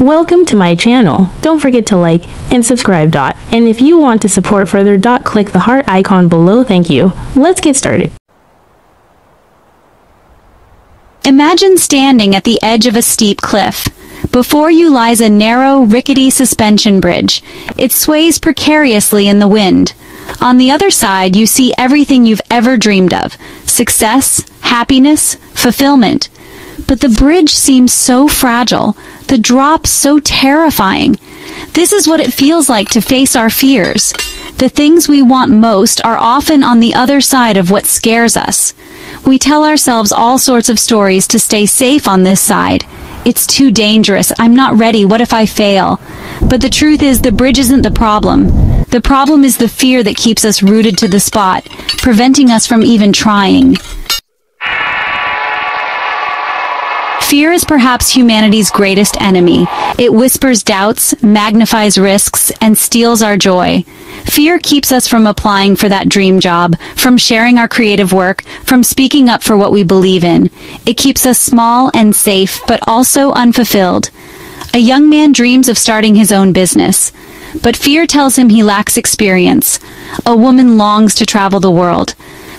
Welcome to my channel. Don't forget to like and subscribe. And if you want to support further, click the heart icon below. Thank you. Let's get started. Imagine standing at the edge of a steep cliff. Before you lies a narrow, rickety suspension bridge. It sways precariously in the wind. On the other side, you see everything you've ever dreamed of: success, happiness, fulfillment. But the bridge seems so fragile, the drop so terrifying. This is what it feels like to face our fears. The things we want most are often on the other side of what scares us. We tell ourselves all sorts of stories to stay safe on this side. It's too dangerous. I'm not ready. What if I fail? But the truth is, the bridge isn't the problem. The problem is the fear that keeps us rooted to the spot, preventing us from even trying. Fear is perhaps humanity's greatest enemy. It whispers doubts, magnifies risks, and steals our joy. Fear keeps us from applying for that dream job, from sharing our creative work, from speaking up for what we believe in. It keeps us small and safe, but also unfulfilled. A young man dreams of starting his own business, but fear tells him he lacks experience. A woman longs to travel the world,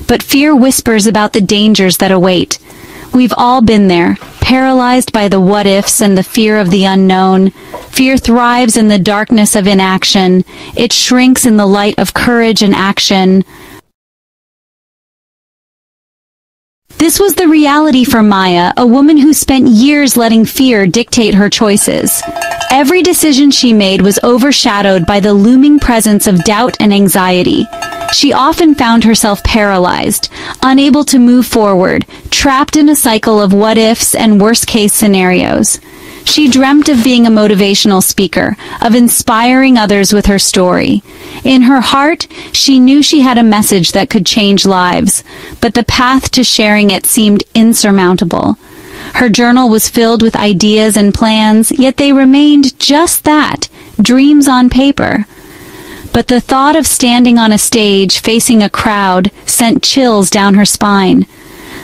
but fear whispers about the dangers that await. We've all been there, paralyzed by the what-ifs and the fear of the unknown. Fear thrives in the darkness of inaction. It shrinks in the light of courage and action. This was the reality for Maya, a woman who spent years letting fear dictate her choices. Every decision she made was overshadowed by the looming presence of doubt and anxiety. She often found herself paralyzed, unable to move forward, trapped in a cycle of what-ifs and worst-case scenarios. She dreamt of being a motivational speaker, of inspiring others with her story. In her heart, she knew she had a message that could change lives, but the path to sharing it seemed insurmountable. Her journal was filled with ideas and plans, yet they remained just that, dreams on paper. But the thought of standing on a stage facing a crowd sent chills down her spine.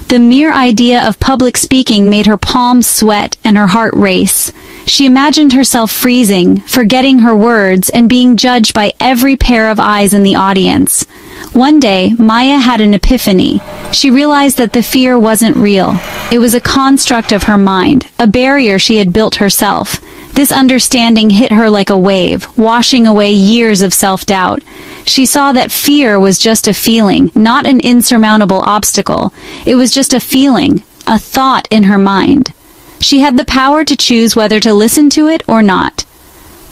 The mere idea of public speaking made her palms sweat and her heart race. She imagined herself freezing, forgetting her words, and being judged by every pair of eyes in the audience. One day, Maya had an epiphany. She realized that the fear wasn't real. It was a construct of her mind, a barrier she had built herself. This understanding hit her like a wave, washing away years of self-doubt. She saw that fear was just a feeling, not an insurmountable obstacle. It was just a feeling, a thought in her mind. She had the power to choose whether to listen to it or not.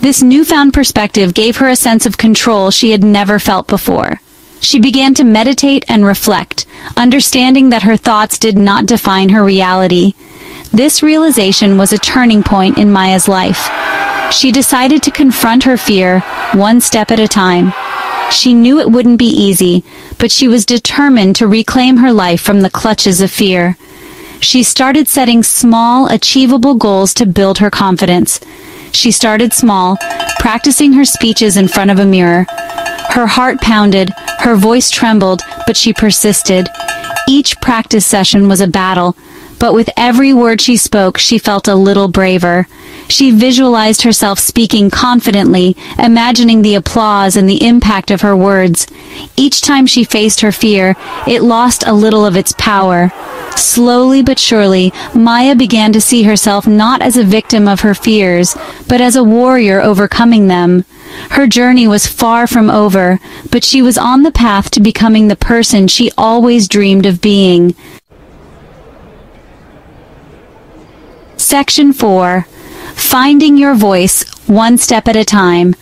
This newfound perspective gave her a sense of control she had never felt before. She began to meditate and reflect, understanding that her thoughts did not define her reality. This realization was a turning point in Maya's life. She decided to confront her fear, one step at a time. She knew it wouldn't be easy, but she was determined to reclaim her life from the clutches of fear. She started setting small, achievable goals to build her confidence. She started small, practicing her speeches in front of a mirror. Her heart pounded, her voice trembled, but she persisted. Each practice session was a battle, but with every word she spoke, she felt a little braver. She visualized herself speaking confidently, imagining the applause and the impact of her words. Each time she faced her fear, it lost a little of its power. Slowly but surely, Maya began to see herself not as a victim of her fears, but as a warrior overcoming them. Her journey was far from over, but she was on the path to becoming the person she always dreamed of being. Section 4. Finding your voice, one step at a time.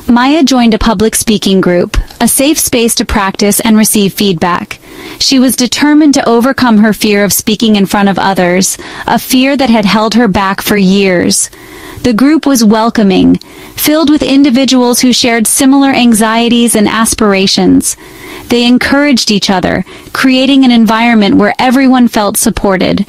Maya joined a public speaking group, a safe space to practice and receive feedback. She was determined to overcome her fear of speaking in front of others, a fear that had held her back for years. The group was welcoming, filled with individuals who shared similar anxieties and aspirations. They encouraged each other, creating an environment where everyone felt supported.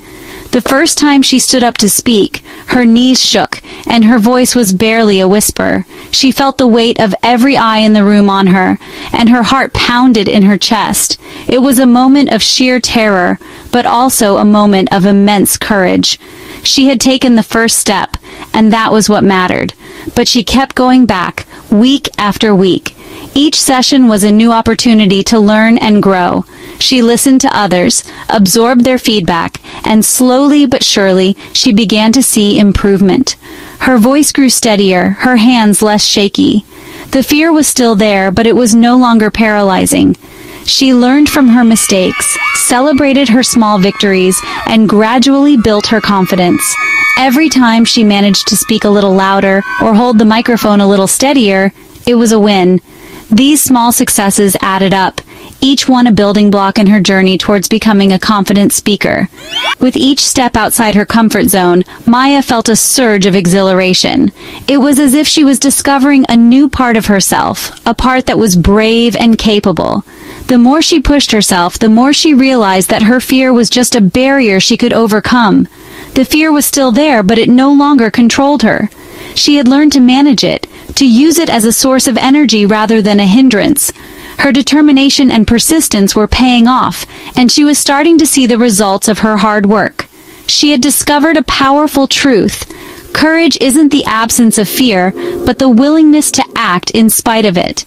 The first time she stood up to speak, her knees shook, and her voice was barely a whisper. She felt the weight of every eye in the room on her, and her heart pounded in her chest. It was a moment of sheer terror, but also a moment of immense courage. She had taken the first step, and that was what mattered. But she kept going back, week after week. Each session was a new opportunity to learn and grow. She listened to others, absorbed their feedback, and slowly but surely, she began to see improvement. Her voice grew steadier, her hands less shaky. The fear was still there, but it was no longer paralyzing. She learned from her mistakes, celebrated her small victories, and gradually built her confidence. Every time she managed to speak a little louder or hold the microphone a little steadier, it was a win. These small successes added up, each one a building block in her journey towards becoming a confident speaker. With each step outside her comfort zone, Maya felt a surge of exhilaration. It was as if she was discovering a new part of herself, a part that was brave and capable. The more she pushed herself, the more she realized that her fear was just a barrier she could overcome. The fear was still there, but it no longer controlled her. She had learned to manage it, to use it as a source of energy rather than a hindrance. Her determination and persistence were paying off, and she was starting to see the results of her hard work. She had discovered a powerful truth. Courage isn't the absence of fear, but the willingness to act in spite of it.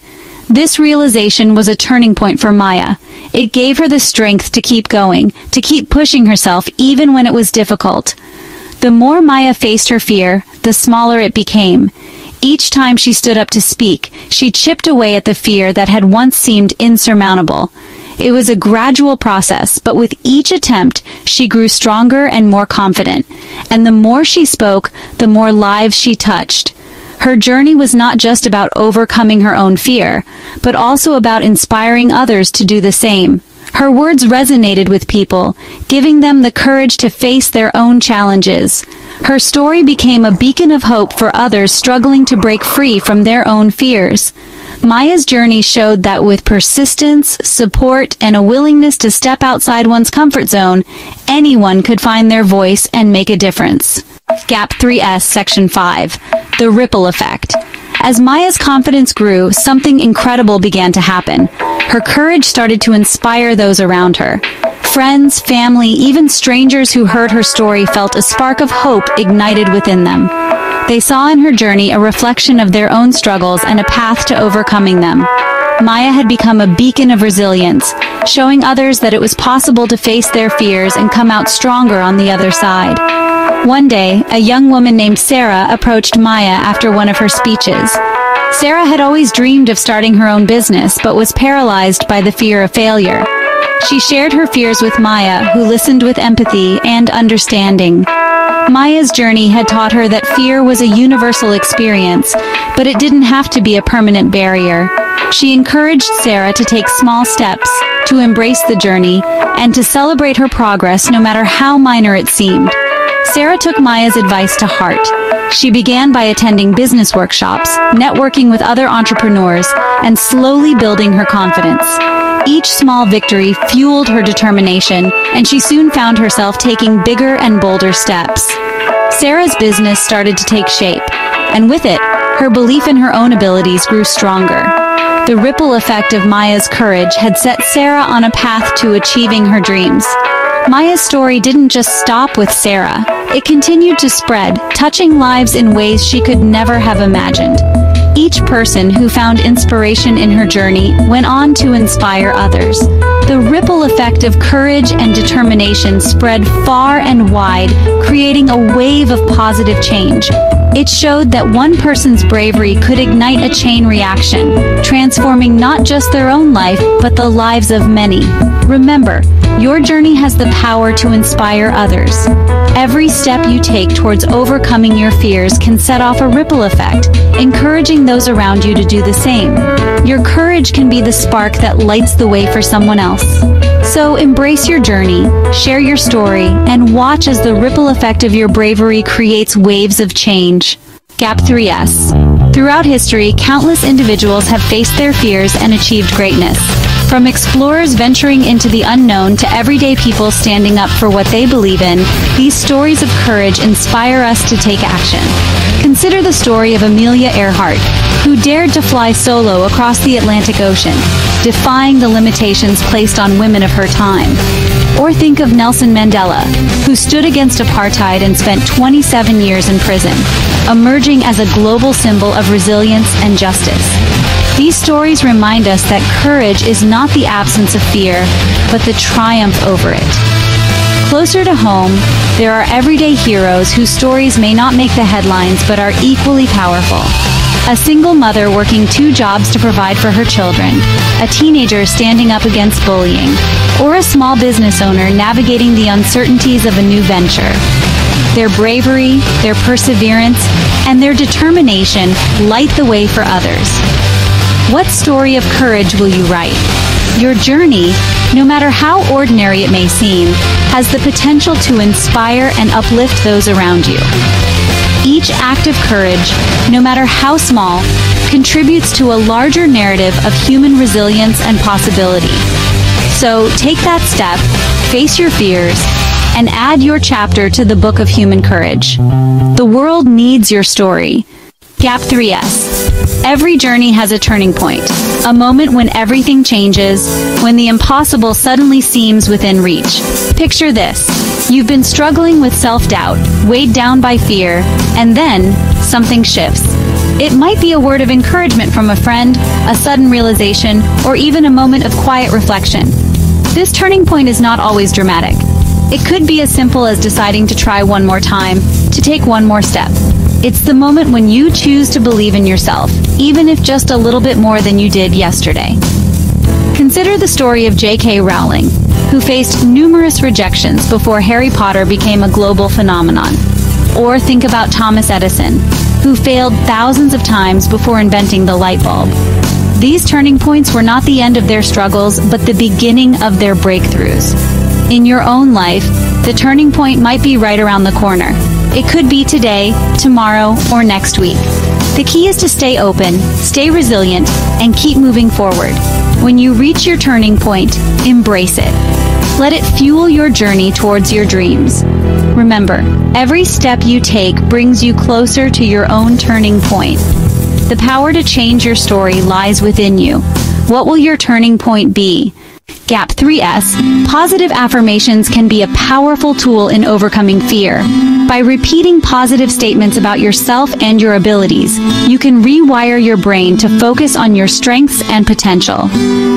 This realization was a turning point for Maya. It gave her the strength to keep going, to keep pushing herself even when it was difficult. The more Maya faced her fear, the smaller it became. Each time she stood up to speak, she chipped away at the fear that had once seemed insurmountable. It was a gradual process, but with each attempt, she grew stronger and more confident. And the more she spoke, the more lives she touched. Her journey was not just about overcoming her own fear, but also about inspiring others to do the same. Her words resonated with people, giving them the courage to face their own challenges. Her story became a beacon of hope for others struggling to break free from their own fears. Maya's journey showed that with persistence, support, and a willingness to step outside one's comfort zone, anyone could find their voice and make a difference. Gap 3S Section 5. The Ripple Effect. As Maya's confidence grew, something incredible began to happen. Her courage started to inspire those around her. Friends, family, even strangers who heard her story felt a spark of hope ignited within them. They saw in her journey a reflection of their own struggles and a path to overcoming them. Maya had become a beacon of resilience, showing others that it was possible to face their fears and come out stronger on the other side. One day, a young woman named Sarah approached Maya after one of her speeches. Sarah had always dreamed of starting her own business, but was paralyzed by the fear of failure. She shared her fears with Maya, who listened with empathy and understanding. Maya's journey had taught her that fear was a universal experience, but it didn't have to be a permanent barrier. She encouraged Sarah to take small steps, to embrace the journey, and to celebrate her progress no matter how minor it seemed. Sarah took Maya's advice to heart. She began by attending business workshops, networking with other entrepreneurs, and slowly building her confidence. Each small victory fueled her determination, and she soon found herself taking bigger and bolder steps. Sarah's business started to take shape, and with it, her belief in her own abilities grew stronger. The ripple effect of Maya's courage had set Sarah on a path to achieving her dreams. Maya's story didn't just stop with Sarah. It continued to spread, touching lives in ways she could never have imagined. Each person who found inspiration in her journey went on to inspire others. The ripple effect of courage and determination spread far and wide, creating a wave of positive change. It showed that one person's bravery could ignite a chain reaction, transforming not just their own life, but the lives of many. Remember, your journey has the power to inspire others. Every step you take towards overcoming your fears can set off a ripple effect, encouraging those around you to do the same. Your courage can be the spark that lights the way for someone else. So embrace your journey, share your story, and watch as the ripple effect of your bravery creates waves of change. Gap 3S. Throughout history, countless individuals have faced their fears and achieved greatness. From explorers venturing into the unknown to everyday people standing up for what they believe in, these stories of courage inspire us to take action. Consider the story of Amelia Earhart, who dared to fly solo across the Atlantic Ocean, defying the limitations placed on women of her time. Or think of Nelson Mandela, who stood against apartheid and spent 27 years in prison, emerging as a global symbol of resilience and justice. These stories remind us that courage is not the absence of fear, but the triumph over it. Closer to home, there are everyday heroes whose stories may not make the headlines but are equally powerful. A single mother working 2 jobs to provide for her children, a teenager standing up against bullying, or a small business owner navigating the uncertainties of a new venture. Their bravery, their perseverance, and their determination light the way for others. What story of courage will you write? Your journey, no matter how ordinary it may seem, has the potential to inspire and uplift those around you. Each act of courage, no matter how small, contributes to a larger narrative of human resilience and possibility. So take that step, face your fears, and add your chapter to the book of human courage. The world needs your story. Gap 3S. Every journey has a turning point, a moment when everything changes, when the impossible suddenly seems within reach. Picture this. You've been struggling with self-doubt, weighed down by fear, and then something shifts. It might be a word of encouragement from a friend, a sudden realization, or even a moment of quiet reflection. This turning point is not always dramatic. It could be as simple as deciding to try one more time, to take one more step. It's the moment when you choose to believe in yourself, even if just a little bit more than you did yesterday. Consider the story of J.K. Rowling, who faced numerous rejections before Harry Potter became a global phenomenon. Or think about Thomas Edison, who failed thousands of times before inventing the light bulb. These turning points were not the end of their struggles, but the beginning of their breakthroughs. In your own life, the turning point might be right around the corner. It could be today, tomorrow, or next week. The key is to stay open, stay resilient, and keep moving forward. When you reach your turning point, embrace it. Let it fuel your journey towards your dreams. Remember, every step you take brings you closer to your own turning point. The power to change your story lies within you. What will your turning point be? Gap 3S. Positive affirmations can be a powerful tool in overcoming fear. By repeating positive statements about yourself and your abilities, you can rewire your brain to focus on your strengths and potential.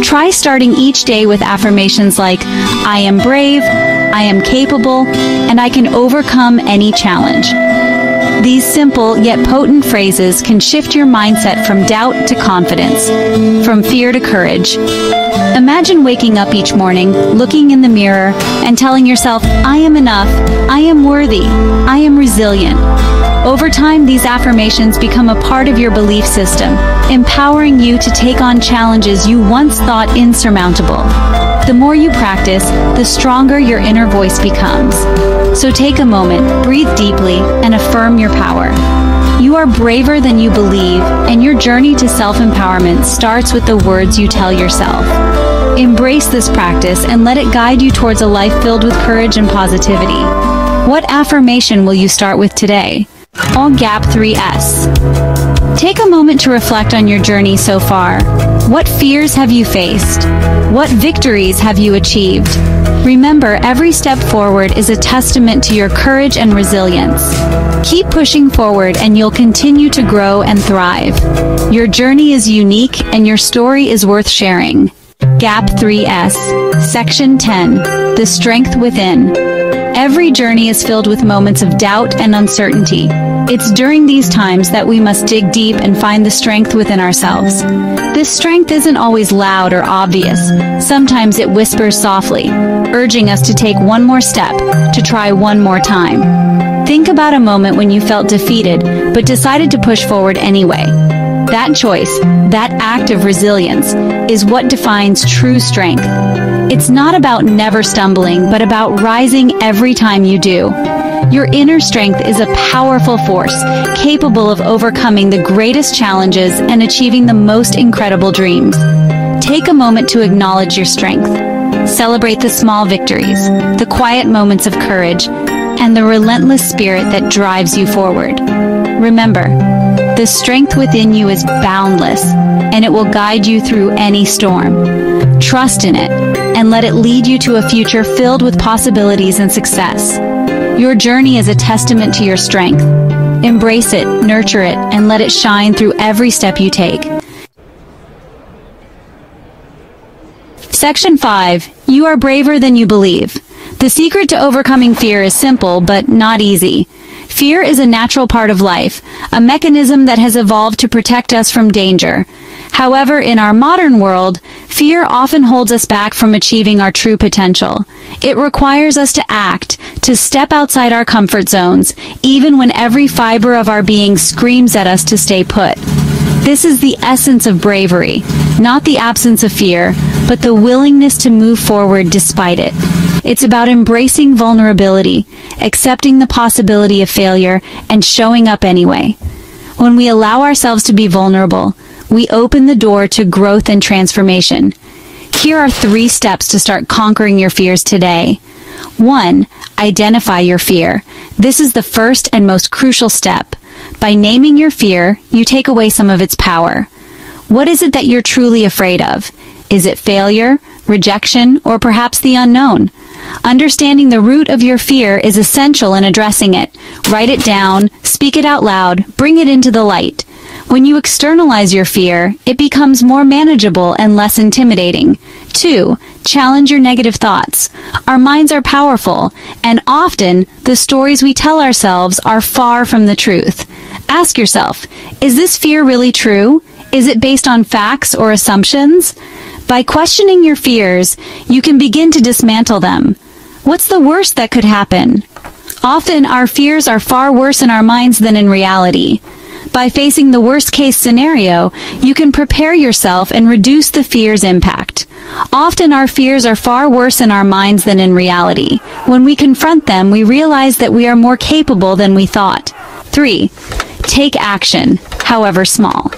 Try starting each day with affirmations like, I am brave, I am capable, and I can overcome any challenge. These simple yet potent phrases can shift your mindset from doubt to confidence, from fear to courage. Imagine waking up each morning, looking in the mirror, and telling yourself, I am enough, I am worthy, I am resilient. Over time, these affirmations become a part of your belief system, empowering you to take on challenges you once thought insurmountable. The more you practice, the stronger your inner voice becomes. So take a moment, breathe deeply, and affirm your power. You are braver than you believe, and your journey to self-empowerment starts with the words you tell yourself. Embrace this practice and let it guide you towards a life filled with courage and positivity. What affirmation will you start with today? On Gap 3S. Take a moment to reflect on your journey so far. What fears have you faced? What victories have you achieved? Remember, every step forward is a testament to your courage and resilience. Keep pushing forward and you'll continue to grow and thrive. Your journey is unique and your story is worth sharing. Gap 3S. Section 10. The Strength Within. Every journey is filled with moments of doubt and uncertainty. It's during these times that we must dig deep and find the strength within ourselves. This strength isn't always loud or obvious. Sometimes it whispers softly, urging us to take one more step, to try one more time. Think about a moment when you felt defeated, but decided to push forward anyway. That choice, that act of resilience, is what defines true strength. It's not about never stumbling, but about rising every time you do. Your inner strength is a powerful force, capable of overcoming the greatest challenges and achieving the most incredible dreams. Take a moment to acknowledge your strength. Celebrate the small victories, the quiet moments of courage, and the relentless spirit that drives you forward. Remember, the strength within you is boundless, and it will guide you through any storm. Trust in it, and let it lead you to a future filled with possibilities and success. Your journey is a testament to your strength. Embrace it, nurture it, and let it shine through every step you take. Section 5. You are braver than you believe. The secret to overcoming fear is simple, but not easy. Fear is a natural part of life, a mechanism that has evolved to protect us from danger. However, in our modern world, fear often holds us back from achieving our true potential. It requires us to act, to step outside our comfort zones, even when every fiber of our being screams at us to stay put. This is the essence of bravery, not the absence of fear, but the willingness to move forward despite it. It's about embracing vulnerability, accepting the possibility of failure, and showing up anyway. When we allow ourselves to be vulnerable, we open the door to growth and transformation. Here are 3 steps to start conquering your fears today. 1. Identify your fear. This is the first and most crucial step. By naming your fear, you take away some of its power. What is it that you're truly afraid of? Is it failure, rejection, or perhaps the unknown? Understanding the root of your fear is essential in addressing it. Write it down, speak it out loud, bring it into the light. When you externalize your fear, it becomes more manageable and less intimidating. 2. Challenge your negative thoughts. Our minds are powerful, and often the stories we tell ourselves are far from the truth. Ask yourself, is this fear really true? Is it based on facts or assumptions? By questioning your fears, you can begin to dismantle them. What's the worst that could happen? Often our fears are far worse in our minds than in reality. By facing the worst-case scenario, you can prepare yourself and reduce the fear's impact. Often our fears are far worse in our minds than in reality. When we confront them, we realize that we are more capable than we thought. 3. Take action, however small.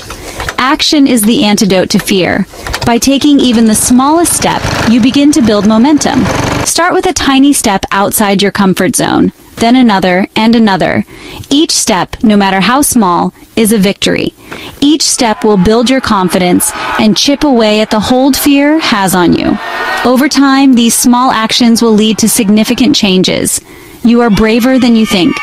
Action is the antidote to fear. By taking even the smallest step, you begin to build momentum. Start with a tiny step outside your comfort zone, then another and another. Each step, no matter how small, is a victory. Each step will build your confidence and chip away at the hold fear has on you. Over time, these small actions will lead to significant changes. You are braver than you think.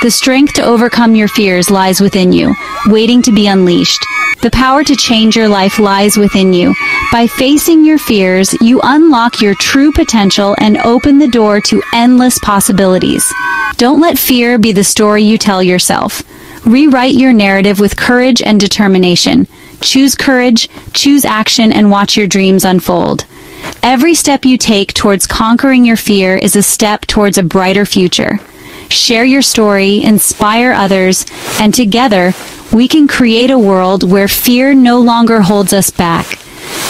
The strength to overcome your fears lies within you, waiting to be unleashed. The power to change your life lies within you. By facing your fears, you unlock your true potential and open the door to endless possibilities. Don't let fear be the story you tell yourself. Rewrite your narrative with courage and determination. Choose courage, choose action, and watch your dreams unfold. Every step you take towards conquering your fear is a step towards a brighter future. Share your story, inspire others, and together, we can create a world where fear no longer holds us back.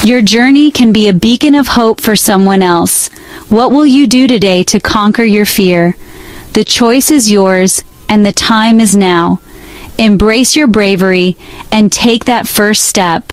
Your journey can be a beacon of hope for someone else. What will you do today to conquer your fear? The choice is yours, and the time is now. Embrace your bravery and take that first step.